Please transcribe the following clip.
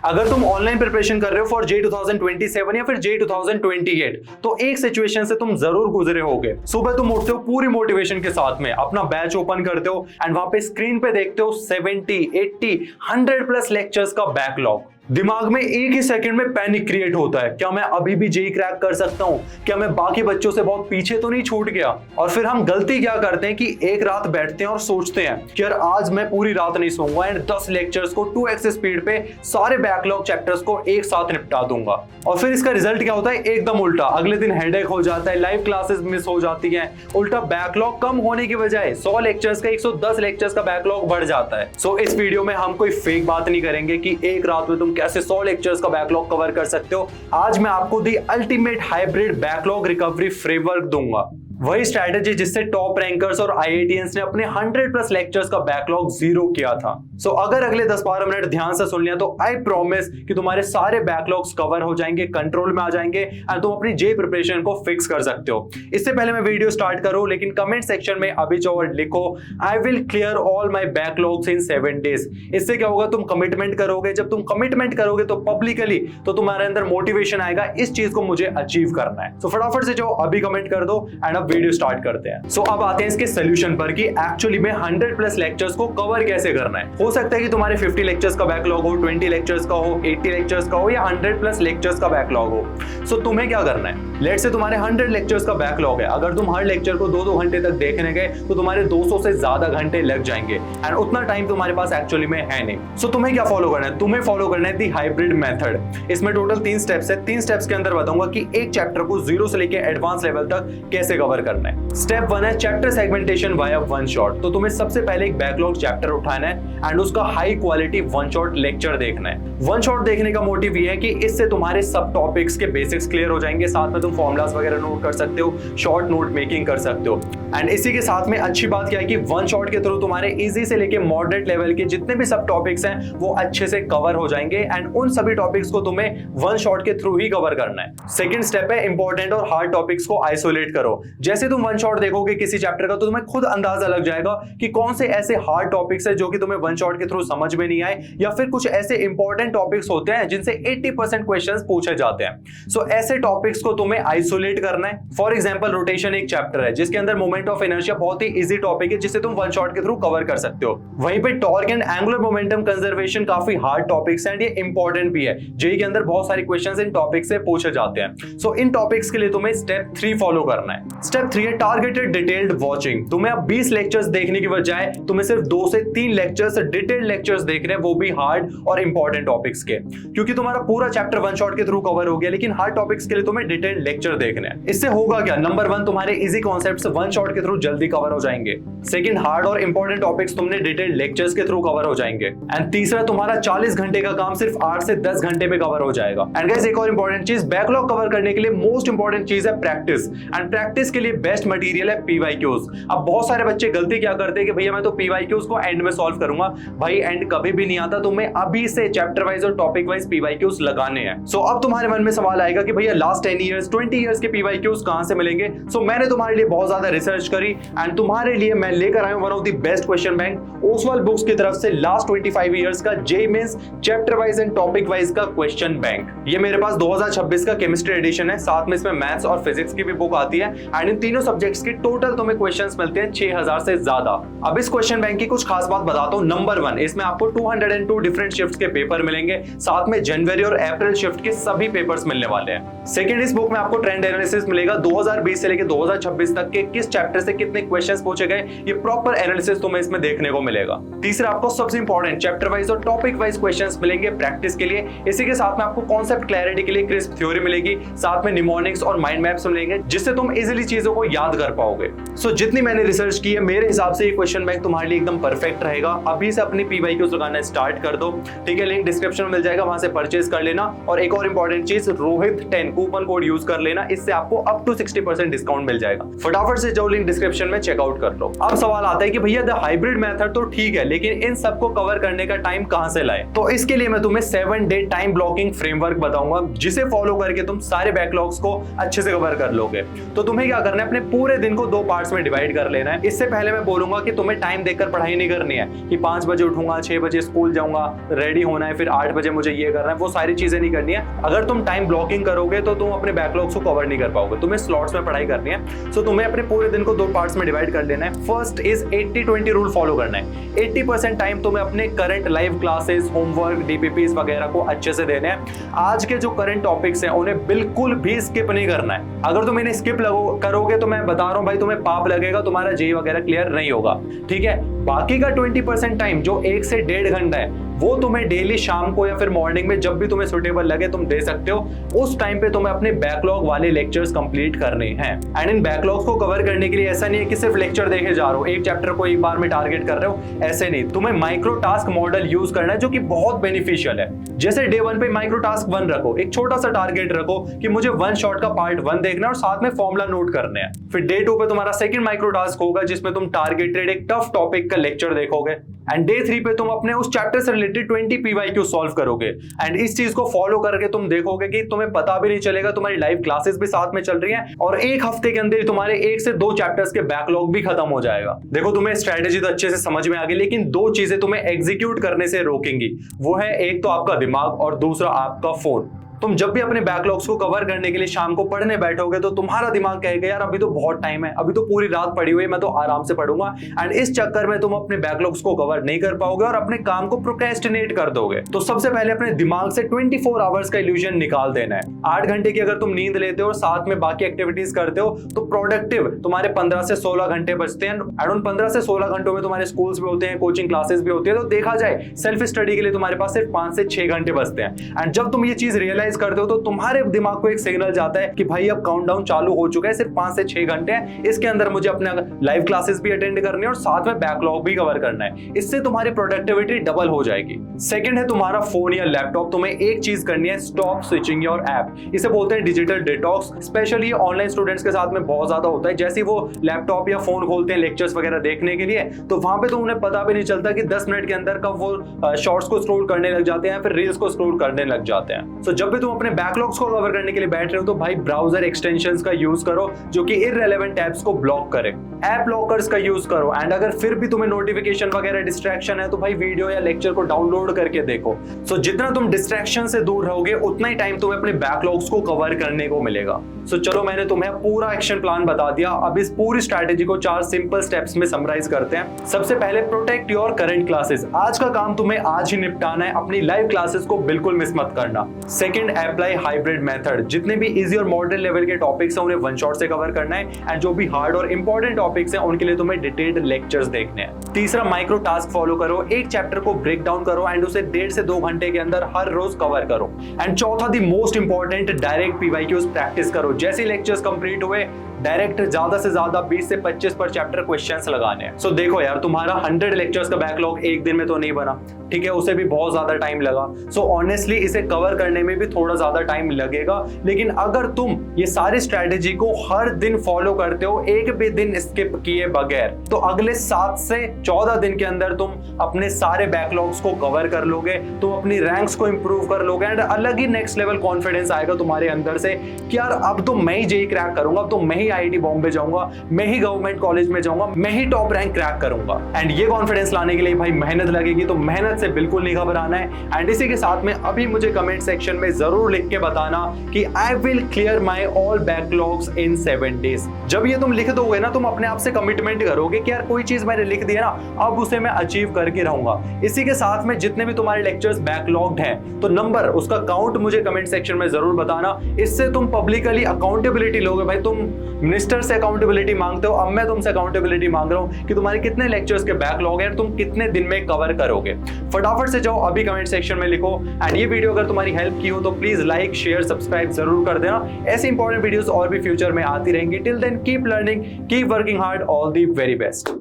अगर तुम online preparation कर रहे हो फॉर जे 2027 या फिर जे 2028, तो एक सिचुएशन से तुम जरूर गुजरे होगे। सुबह तुम उठते हो पूरी मोटिवेशन के साथ में, अपना बैच ओपन करते हो एंड वहां पे स्क्रीन पे देखते हो 70, 80, 100 प्लस लेक्चर्स का बैकलॉग। दिमाग में एक ही सेकंड में पैनिक क्रिएट होता है, क्या मैं अभी भी जेई क्रैक कर सकता हूं, क्या मैं बाकी बच्चों से बहुत पीछे तो नहीं छूट गया। और फिर हम गलती क्या करते हैं कि एक रात बैठते हैं और सोचते हैं कि यार आज मैं पूरी रात नहीं सोऊंगा एंड 10 लेक्चर्स को 2x स्पीड पे सारे बैकलॉग चैप्टर्स को एक साथ निपटा दूंगा। और फिर इसका रिजल्ट क्या होता है, एकदम उल्टा। अगले दिन हेडेक हो जाता है, लाइव क्लासेस मिस हो जाती हैं, उल्टा बैकलॉग कम होने की बजाय 100 लेक्चर्स का 110 लेक्चर्स का बैकलॉग बढ़ जाता है। सो इस वीडियो में हम कोई फेक बात नहीं करेंगे कि एक रात में तुम कैसे 100 लेक्चर्स का बैकलॉग कवर कर सकते हो। आज मैं आपको the ultimate hybrid backlog recovery framework दूंगा, वही स्ट्रैटेजी जिससे टॉप रैंकर्स और आईआईटीएंस ने अपने 100 प्लस लेक्चर्स का बैकलॉग जीरो किया था। सो अगर अगले 10-12 मिनट ध्यान से सुन लिया तो आई प्रॉमिस कि तुम्हारे सारे बैकलॉग्स कवर हो जाएंगे, कंट्रोल में आ जाएंगे एंड तुम अपनी जे प्रिपरेशन को फिक्स कर सकते हो। इससे पहले मैं वीडियो स्टार्ट करूं, लेकिन कमेंट सेक्शन में अभी जो वर्ड लिखो, I will clear all my backlogs in 7 days। इससे क्या होगा, तुम कमिटमेंट करोगे। जब तुम कमिटमेंट करोगे तो पब्लिकली तो तुम्हारे अंदर मोटिवेशन आएगा इस चीज को मुझे अचीव करना है। सो फटाफट से जाओ अभी कमेंट कर दो एंड वीडियो स्टार्ट करते हैं। सो अब आते हैं इसके सोल्यूशन पर कि एक्चुअली में 100 प्लस लेक्चर्स को कवर कैसे करना है। हो सकता है कि तुम्हारे 50 लेक्चर्स का बैकलॉग हो, 20 लेक्चर्स का हो, 80 लेक्चर्स का हो या 100 प्लस लेक्चर्स का बैकलॉग हो। सो तुम्हें क्या करना है, लेट्स से तुम्हारे 100 लेक्चर्स का बैकलॉग है। अगर तुम हर लेक्चर को 2-2 घंटे तक देखने गए तो तुम्हारे 200 से ज्यादा घंटे लग जाएंगे एंड उतना टाइम तुम्हारे पास एक्चुअली में है नहीं। सो तुम्हें क्या फॉलो करना है, तुम्हें फॉलो करना है दी हाइब्रिड मेथड। इसमें टोटल 3 स्टेप्स है। 3 स्टेप्स के अंदर बताऊंगा कि एक चैप्टर को 0 से लेकर एडवांस लेवल तक कैसे कवर करना है। स्टेप 1 है chapter segmentation via one shot. तो तुम्हें सबसे पहले एक बैकलॉग चैप्टर उठाना है एंड उसका high quality one shot lecture देखना है। वन शॉट देखने का मोटिव ये है कि इससे तुम्हारे सब टॉपिक्स के बेसिक्स क्लियर हो जाएंगे, साथ में तुम फॉर्मुलास वगैरह नोट कर सकते हो, शॉर्ट नोट मेकिंग कर सकते हो। एंड इसी के साथ में अच्छी बात क्या है कि वन शॉट के थ्रू तुम्हारे इजी से लेके मॉडरेट लेवल के जितने भी सब टॉपिक्स हैं वो अच्छे से कवर हो जाएंगे एंड उन सभी टॉपिक्स को तुम्हें वन शॉट के थ्रू ही कवर करना है। सेकंड स्टेप है इंपॉर्टेंट और हार्ड टॉपिक्स को आइसोलेट करो। जैसे तुम वन शॉट देखोगे किसी चैप्टर का तो तुम्हें खुद अंदाजा लग जाएगा कि कौन से ऐसे हार्ड टॉपिक्स है जो कि तुम्हें वन शॉट के थ्रू समझ में नहीं आए, या फिर कुछ ऐसे इंपॉर्टेंट टॉपिक्स होते हैं जिनसे 80% क्वेश्चंस पूछे जाते हैं। सो ऐसे टॉपिक्स को तुम्हें आइसोलेट करना है। फॉर एग्जांपल रोटेशन एक चैप्टर है जिसके अंदर मोमेंट ऑफ इनर्शिया बहुत ही इजी टॉपिक है जिसे तुम वन शॉट के थ्रू कवर कर सकते हो। वहीं पे torque and angular momentum conservation काफी हार्ड टॉपिक्स हैं एंड ये इंपॉर्टेंट भी है। जेईई के अंदर बहुत सारे क्वेश्चंस इन टॉपिक से पूछे जाते हैं। सो इन टॉपिक्स के लिए तुम्हें स्टेप 3 फॉलो करना है। स्टेप 3 है टारगेटेड डिटेल्ड वॉचिंग। तुम्हें अब 20 लेक्चर्स देखने की बजाय तुम्हें सिर्फ 2 से 3 लेक्चर्स, डिटेल्ड लेक्चर्स देखने हैं, वो भी हार्ड और इंपॉर्टेंट टॉपिक्स के, क्योंकि तुम्हारा पूरा चैप्टर वन शॉट के थ्रू कवर हो गया, लेकिन हार्ड टॉपिक्स के लिए तुम्हें डिटेल्ड लेक्चर देखने हैं। इससे होगा क्या, नंबर 1 तुम्हारे इजी कॉन्सेप्ट्स वन शॉट के थ्रू जल्दी कवर हो जाएंगे। सेकंड, हार्ड और इंपॉर्टेंट टॉपिक्स तुमने डिटेल्ड लेक्चर्स के थ्रू कवर हो जाएंगे। एंड तीसरा, तुम्हारा 40 घंटे का काम सिर्फ 8 से 10 घंटे में कवर हो जाएगा। एंड गाइस एक और इंपॉर्टेंट चीज, बैकलॉग कवर करने के लिए मोस्ट इंपॉर्टेंट चीज है प्रैक्टिस। एंड प्रैक्टिस के लिए बेस्ट मटेरियल है पीवाईक्यूज। अब बहुत सारे बच्चे गलती क्या करते हैं कि भैया मैं तो पीवाईक्यूज को एंड में सॉल्व करूंगा। भाई एंड कभी भी नहीं आता, तुम्हें अभी से चैप्टर वाइज और टॉपिक वाइज पीवाईक्यूज लगाने हैं। सो अब तुम्हारे मन में सवाल आएगा कि भैया लास्ट 10 इयर्स 20 इयर्स के पीवाईक्यूज कहां से मिलेंगे। सो मैंने तुम्हारे लिए बहुत ज्यादा रिसर्च करी एंड तुम्हारे लिए मैं लेकर आया हूं one of the best question bank Oswal books की तरफ से लास्ट 25 इयर्स का JEE mains chapter wise and topic wise का क्वेश्चन बैंक। ये मेरे पास 2026 का केमिस्ट्री एडिशन है, साथ में इसमें मैथ्स और फिजिक्स की भी बुक आती है एंड इन तीनों सब्जेक्ट्स के टोटल तुम्हें क्वेश्चंस मिलते हैं 6000 से ज्यादा। अब इस क्वेश्चन बैंक की कुछ खास बात बताता हूं। नंबर 1, इसमें आपको 202 डिफरेंट शिफ्ट्स के पेपर मिलेंगे, साथ में जनवरी और अप्रैल शिफ्ट के सभी पेपर्स मिलने वाले हैं। सेकंड, इस बुक में आपको ट्रेंड एनालिसिस मिलेगा 2020 से लेकर 2026 तक के किस चैप्टर से कितने क्वेश्चंस पूछे गए, ये प्रॉपर एनालिसिस तुम्हें इसमें देखने को मिलेगा। तीसरा, आपको सबसे इंपॉर्टेंट चैप्टर वाइज और टॉपिक वाइज क्वेश्चंस मिलेंगे प्रैक्टिस के लिए। इसी के साथ में आपको कॉन्सेप्ट क्लैरिटी के लिए क्रिस्प थ्योरी मिलेगी, साथ में निमोनिक्स और माइंड मैप्स मिलेंगे जिससे तुम इजीली चीजों को याद कर पाओगे। सो जितनी मैंने रिसर्च की है मेरे हिसाब से ये क्वेश्चन बैंक तुम्हारे लिए एकदम परफेक्ट रहेगा। अभी से अपनी पीवाईक्यूज लगाना स्टार्ट कर दो, ठीक है। लिंक डिस्क्रिप्शन में मिल जाएगा, वहां से परचेज कर लेना। और एक और इंपॉर्टेंट चीज, रोहित10 कूपन कोड यूज कर लेना, इससे आपको अप टू 60% डिस्काउंट मिल जाएगा। फटाफट से जाओ, लिंक डिस्क्रिप्शन में चेकआउट कर लो। अब सवाल आता है कि भैया द हाइब्रिड मेथड तो ठीक है, लेकिन इन सबको कवर करने का टाइम कहां से लाए। तो इसके लिए मैं तुम्हें 7 डे टाइम ब्लॉकिंग फ्रेमवर्क बताऊंगा जिसे फॉलो करके तुम सारे बैकलॉग्स को अच्छे से कवर कर लोगे। तो तुम्हें क्या करना करना है, अपने पूरे दिन को 2 पार्ट्स में डिवाइड कर लेना है। इससे पहले मैं बोलूंगा कि तुम्हें टाइम देखकर पढ़ाई नहीं करनी है कि 5 बजे उठूंगा, 6 बजे स्कूल जाऊंगा, रेडी होना है, फिर 8 बजे मुझे ये करना है, वो सारी चीजें नहीं करनी है। अगर तुम टाइम ब्लॉकिंग करोगे तो तुम अपने बैकलॉग्स को कवर नहीं कर पाओगे, तुम्हें स्लॉट्स में पढ़ाई करनी है। सो तुम्हें अपने पूरे दिन को 2 पार्ट्स में डिवाइड कर लेना है। फर्स्ट इज 80-20 रूल फॉलो करना है। 80% टाइम तुम्हें अपने current live classes, homework, DPPs वगैरह को अच्छे से देने हैं। आज के जो करंट टॉपिक्स हैं उन्हें बिल्कुल भी स्किप नहीं करना है। अगर तुम इन्हें स्किप करोगे तो मैं बता रहा हूं भाई, तुम्हें पाप लगेगा, तुम्हारा जेई वगैरह क्लियर नहीं होगा, ठीक है। बाकी का 20% टाइम जो 1 से 1.5 घंटा है वो तुम्हें डेली शाम को या फिर मॉर्निंग में जब भी तुम्हें सुटेबल लगे तुम दे सकते हो। उस टाइम पे तुम्हें अपने बैकलॉग वाले लेक्चर्स कंप्लीट करने हैं। एंड इन बैकलॉग्स को कवर करने के लिए ऐसा नहीं है कि सिर्फ लेक्चर देखे जा रहे हो, एक चैप्टर को एक बार में टारगेट कर रहे हो, ऐसे नहीं। तुम्हें माइक्रो टास्क मॉडल यूज करना है जो कि बहुत बेनिफिशियल है। जैसे डे 1 पे माइक्रो टास्क 1 रखो, एक छोटा सा टारगेट रखो कि मुझे 1 शॉट का पार्ट 1 देखना है और साथ में फॉर्मूला नोट करने हैं। फिर डे 2 पे तुम्हारा सेकंड माइक्रो टास्क होगा जिसमें तुम टारगेटेड एक टफ टॉपिक का लेक्चर देखोगे। एंड डे 3 पे तुम अपने उस चैप्टर से रिलेटेड 20 PYQ सॉल्व करोगे। एंड इस चीज को फॉलो करके तुम देखोगे कि तुम्हें पता भी नहीं चलेगा, तुम्हारी लाइव क्लासेस भी साथ में चल रही हैं और एक हफ्ते के अंदर तुम्हारे 1 से 2 चैप्टर्स के बैकलॉग भी खत्म हो जाएगा। देखो तुम्हें स्ट्रेटेजी तो अच्छे से समझ में आ गई, लेकिन 2 चीजें तुम्हें एग्जीक्यूट करने से रोकेंगी। वो है एक तो आपका दिमाग और दूसरा आपका फोन। तुम जब भी अपने बैकलॉग्स को कवर करने के लिए शाम को पढ़ने बैठोगे तो तुम्हारा दिमाग कहेगा यार अभी तो बहुत टाइम है, अभी तो पूरी रात पड़ी हुई है, मैं तो आराम से पढ़ूंगा। एंड इस चक्कर में तुम अपने बैकलॉग्स को कवर नहीं कर पाओगे और अपने काम को प्रोक्रेस्टिनेट कर दोगे। तो सबसे पहले अपने दिमाग से 24 आवर्स का इल्यूजन निकाल देना है। 8 घंटे की अगर तुम नींद लेते हो और साथ में बाकी एक्टिविटीज करते हो तो प्रोडक्टिव तुम्हारे 15 से 16 घंटे बचते हैं। एंड उन 15 से 16 घंटों में तुम्हारे स्कूल्स भी होते हैं, कोचिंग क्लासेस भी होती है, तो देखा जाए सेल्फ स्टडी के लिए तुम्हारे पास सिर्फ 5 से 6 घंटे बचते हैं। एंड जब तुम ये चीज रियलाइज करते हो तो तुम्हारे दिमाग को एक सिग्नल जाता है कि भाई अब काउंटडाउन चालू हो चुका है, सिर्फ 5 से 6 घंटे हैं, इसके अंदर मुझे अपने लाइव क्लासेस भी अटेंड करनी है और साथ में बैकलॉग भी कवर करना है। इससे तुम्हारी प्रोडक्टिविटी डबल हो जाएगी। सेकंड है तुम्हारा फोन या लैपटॉप। तुम्हें एक चीज करनी है, स्टॉप स्विचिंग योर ऐप। इसे बोलते हैं digital detox. Specially online students के साथ में बहुत ज्यादा होता है। जैसे वो लैपटॉप या फोन खोलते हैं लेक्चर्स वगैरह देखने के लिए तो वहां पे तो उन्हें पता भी नहीं चलता कि 10 मिनट के अंदर कब वो शॉर्ट्स को स्क्रॉल करने लग जाते हैं, फिर रील्स को स्क्रॉल करने लग जाते हैं। सो जब भी तुम अपने बैकलॉग्स को कवर करने के लिए बैठ रहे हो तो भाई ब्राउजर एक्सटेंशंस का यूज करो जो कि इररिलेवेंट ऐप्स को ब्लॉक करे। ऐप लॉकर्स का यूज करो। एंड अगर फिर भी तुम्हें नोटिफिकेशन वगैरह डिस्ट्रैक्शन है तो भाई वीडियो या लेक्चर को डाउनलोड करके देखो। सो जितना तुम डिस्ट्रैक्शन से दूर रहोगे उतना ही टाइम तुम्हें अपने बैकलॉग्स को कवर करने को मिलेगा। सो चलो मैंने तुम्हें पूरा एक्शन प्लान बता दिया। अब इस पूरी स्ट्रैटेजी को 4 सिंपल स्टेप्स में समराइज करते हैं। सबसे पहले प्रोटेक्ट योर करंट क्लासेस। आज का काम तुम्हें आज ही निपटाना है, अपनी लाइव क्लासेस को बिल्कुल मिस मत करना। Second, apply hybrid method. जितने भी इजी और मॉडर्न लेवल के टॉपिक्स हैं उन्हें 1 शॉट से कवर करना है। एंड जो भी हार्ड और इंपॉर्टेंट टॉपिक्स हैं उनके लिए तुम्हें डिटेल्ड लेक्चर्स देखने हैं। तीसरा, माइक्रो टास्क फॉलो करो। एक चैप्टर को ब्रेक डाउन करो एंड उसे 1.5 से 2 घंटे के अंदर हर रोज कवर करो। एंड चौथा, the most important, direct PYQs practice करो। जैसे लेक्चर्स कंप्लीट हुए डायरेक्ट ज्यादा से ज्यादा 20 से 25 पर चैप्टर क्वेश्चंस लगाने हैं। सो देखो यार तुम्हारा 100 लेक्चर्स का बैकलॉग एक दिन में तो नहीं बना, ठीक है, उसे भी बहुत ज्यादा टाइम लगा। सो ऑनेस्टली इसे कवर करने में भी थोड़ा ज्यादा टाइम लगेगा। लेकिन अगर तुम ये सारी स्ट्रैटेजी को हर दिन फॉलो करते हो, एक भी दिन स्किप किए बगैर, तो अगले 7 से 14 दिन के अंदर तुम अपने सारे बैकलॉग्स को कवर कर लोगे, तुम अपनी रैंक्स को इंप्रूव कर लोगे। एंड अलग ही नेक्स्ट लेवल कॉन्फिडेंस आएगा तुम्हारे अंदर से कि यार अब तो मैं ही जेईई क्रैक करूंगा, अब तो मैं ही IIT बॉम्बे जाऊंगा, मैं ही गवर्नमेंट कॉलेज में जाऊंगा, मैं ही टॉप रैंक क्रैक करूंगा। एंड ये कॉन्फिडेंस लाने के लिए भाई मेहनत लगेगी, तो मेहनत से बिल्कुल नहीं घबराना है। एंड इसी के साथ में अभी मुझे कमेंट सेक्शन में जरूर लिख के बताना कि I will clear my all backlogs in 7 days. जब ये तुम लिख दोगे ना, तुम अपने आप से कमिटमेंट करोगे कि यार कोई चीज मैंने लिख दी है ना, अब उसे मैं अचीव करके रहूंगा। इसी के साथ में जितने भी तुम्हारे लेक्चर्स बैकलॉग्ड हैं तो नंबर, उसका काउंट मुझे कमेंट सेक्शन में जरूर बताना। इससे तुम पब्लिकली अकाउंटेबिलिटी लोगे। भाई तुम मिनिस्टर से अकाउंटेबिलिटी मांगते हो, अब मैं तुमसे अकाउंटेबिलिटी मांग रहा हूं कि तुम्हारे कितने लेक्चर्स के बैकलॉग है, तुम कितने दिन में कवर करोगे। फटाफट से जाओ अभी कमेंट सेक्शन में लिखो। एंड ये वीडियो अगर तुम्हारी हेल्प की हो तो प्लीज लाइक, शेयर, सब्सक्राइब जरूर कर देना। ऐसी इंपॉर्टेंट वीडियोस और भी फ्यूचर में आती रहेंगी। Till then keep learning, keep working hard, all the very best.